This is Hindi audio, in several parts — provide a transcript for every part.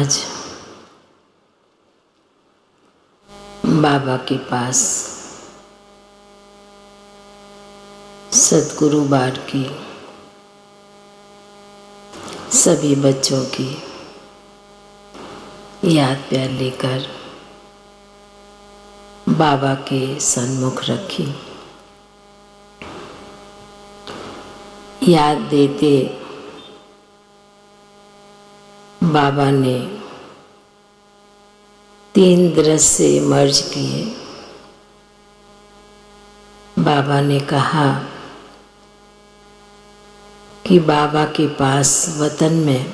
आज बाबा के पास सद्गुरु बार की सभी बच्चों की याद प्यार लेकर बाबा के सन्मुख रखी। याद देते बाबा ने 3 दृश्य मर्ज किए। बाबा ने कहा कि बाबा के पास वतन में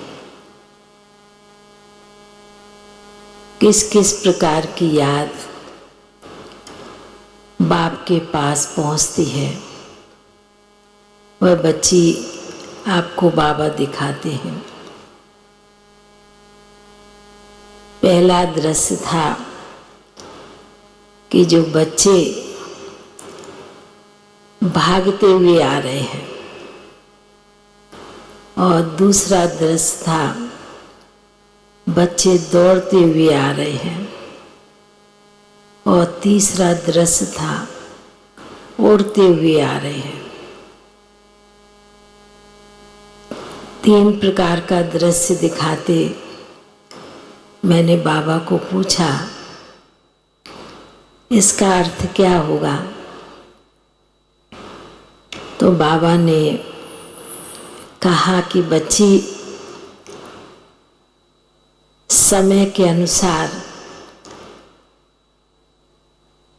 किस किस प्रकार की याद बाप के पास पहुंचती है, वह बच्ची आपको बाबा दिखाते हैं। पहला दृश्य था कि जो बच्चे भागते हुए आ रहे हैं, और दूसरा दृश्य था बच्चे दौड़ते हुए आ रहे हैं, और तीसरा दृश्य था उड़ते हुए आ रहे हैं। 3 प्रकार का दृश्य दिखाते मैंने बाबा को पूछा, इसका अर्थ क्या होगा? तो बाबा ने कहा कि बच्ची, समय के अनुसार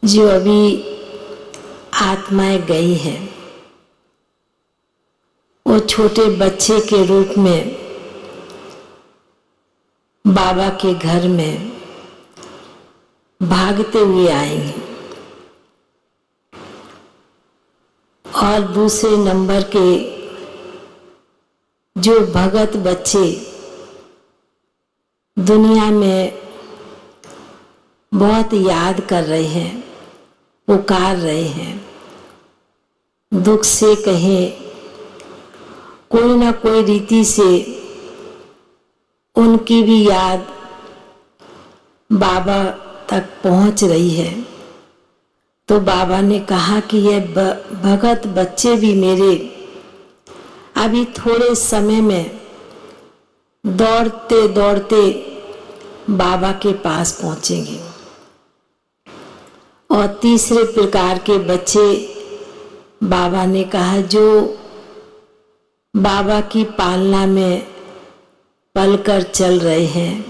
जो अभी आत्माएं गई हैं, वो छोटे बच्चे के रूप में बाबा के घर में भागते हुए आएंगे, और दूसरे नंबर के जो भगत बच्चे दुनिया में बहुत याद कर रहे हैं, पुकार रहे हैं, दुख से कहें कोई ना कोई रीति से उनकी भी याद बाबा तक पहुंच रही है। तो बाबा ने कहा कि यह भगत बच्चे भी मेरे अभी थोड़े समय में दौड़ते दौड़ते बाबा के पास पहुंचेंगे, और तीसरे प्रकार के बच्चे बाबा ने कहा जो बाबा की पालना में पलकर चल रहे हैं,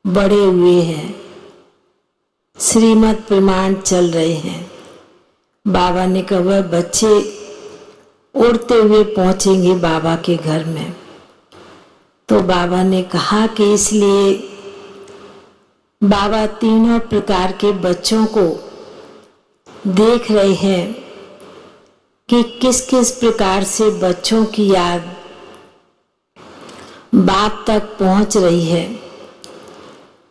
बड़े हुए हैं, श्रीमत प्रमाण चल रहे हैं। बाबा ने कहा वह बच्चे उड़ते हुए पहुंचेंगे बाबा के घर में। तो बाबा ने कहा कि इसलिए बाबा तीनों प्रकार के बच्चों को देख रहे हैं कि किस किस प्रकार से बच्चों की याद बाप तक पहुंच रही है।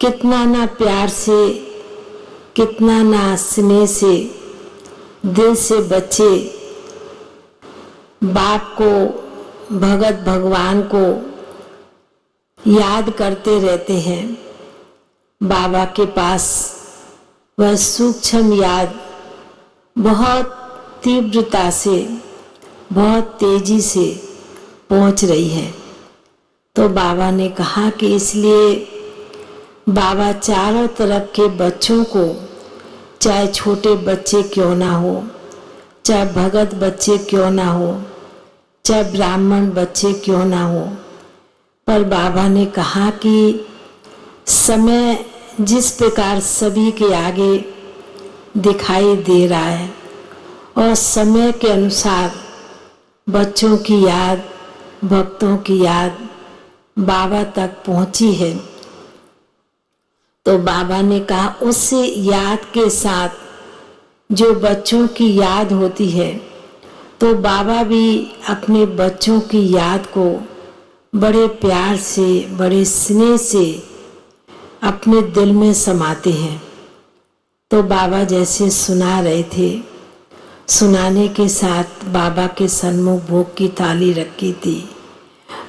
कितना ना प्यार से, कितना ना स्नेह से, दिल से बच्चे बाप को, भगत भगवान को याद करते रहते हैं। बाबा के पास वह सूक्ष्म याद बहुत तीव्रता से, बहुत तेजी से पहुंच रही है। तो बाबा ने कहा कि इसलिए बाबा चारों तरफ के बच्चों को, चाहे छोटे बच्चे क्यों ना हो, चाहे भगत बच्चे क्यों ना हो, चाहे ब्राह्मण बच्चे क्यों ना हो, पर बाबा ने कहा कि समय जिस प्रकार सभी के आगे दिखाई दे रहा है, और समय के अनुसार बच्चों की याद, भक्तों की याद बाबा तक पहुंची है। तो बाबा ने कहा उस याद के साथ जो बच्चों की याद होती है, तो बाबा भी अपने बच्चों की याद को बड़े प्यार से, बड़े स्नेह से अपने दिल में समाते हैं। तो बाबा जैसे सुना रहे थे, सुनाने के साथ बाबा के सन्मुख भोग की थाली रखी थी।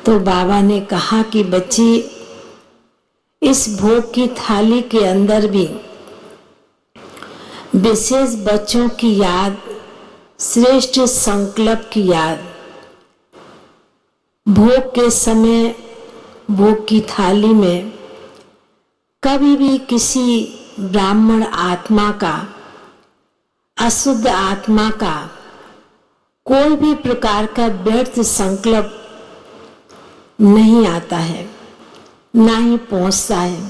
तो बाबा ने कहा कि बच्ची, इस भोग की थाली के अंदर भी विशेष बच्चों की याद, श्रेष्ठ संकल्प की याद, भोग के समय भोग की थाली में कभी भी किसी ब्राह्मण आत्मा का, अशुद्ध आत्मा का कोई भी प्रकार का व्यर्थ संकल्प नहीं आता है, ना ही पहुंचता है।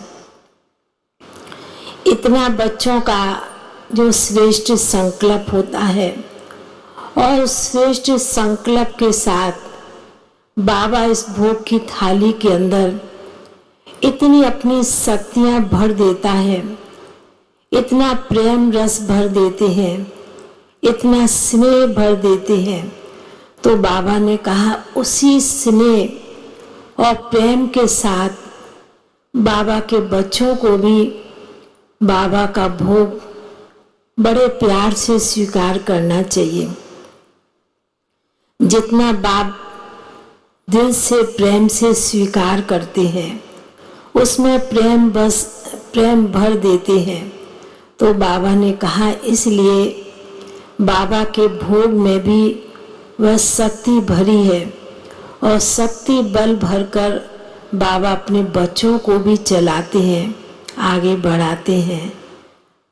इतना बच्चों का जो श्रेष्ठ संकल्प होता है और उस श्रेष्ठ संकल्प के साथ बाबा इस भोग की थाली के अंदर इतनी अपनी शक्तियां भर देता है, इतना प्रेम रस भर देते हैं, इतना स्नेह भर देते हैं। तो बाबा ने कहा उसी स्नेह और प्रेम के साथ बाबा के बच्चों को भी बाबा का भोग बड़े प्यार से स्वीकार करना चाहिए। जितना बाप दिल से प्रेम से स्वीकार करते हैं उसमें प्रेम भर देते हैं। तो बाबा ने कहा इसलिए बाबा के भोग में भी वह शक्ति भरी है और शक्ति बल भरकर बाबा अपने बच्चों को भी चलाते हैं, आगे बढ़ाते हैं।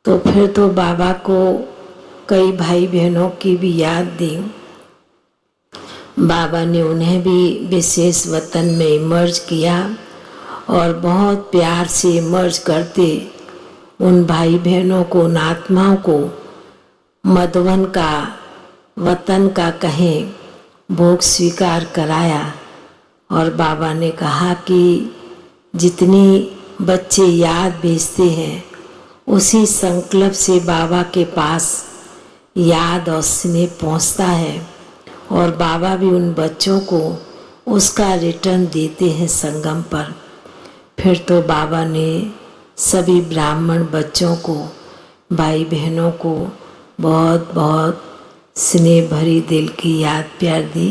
तो फिर तो बाबा को कई भाई बहनों की भी याद दी। बाबा ने उन्हें भी विशेष वतन में इमर्ज किया और बहुत प्यार से इमर्ज करते उन भाई बहनों को, उन आत्माओं को मधुवन का, वतन का कहें, भोग स्वीकार कराया। और बाबा ने कहा कि जितनी बच्चे याद भेजते हैं उसी संकल्प से बाबा के पास याद और स्नेह पहुंचता है और बाबा भी उन बच्चों को उसका रिटर्न देते हैं संगम पर। फिर तो बाबा ने सभी ब्राह्मण बच्चों को, भाई बहनों को बहुत बहुत स्नेह भरी दिल की याद प्यार दी।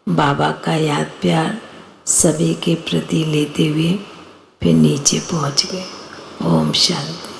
बाबा का याद प्यार सभी के प्रति लेते हुए फिर नीचे पहुंच गए। ओम शांति।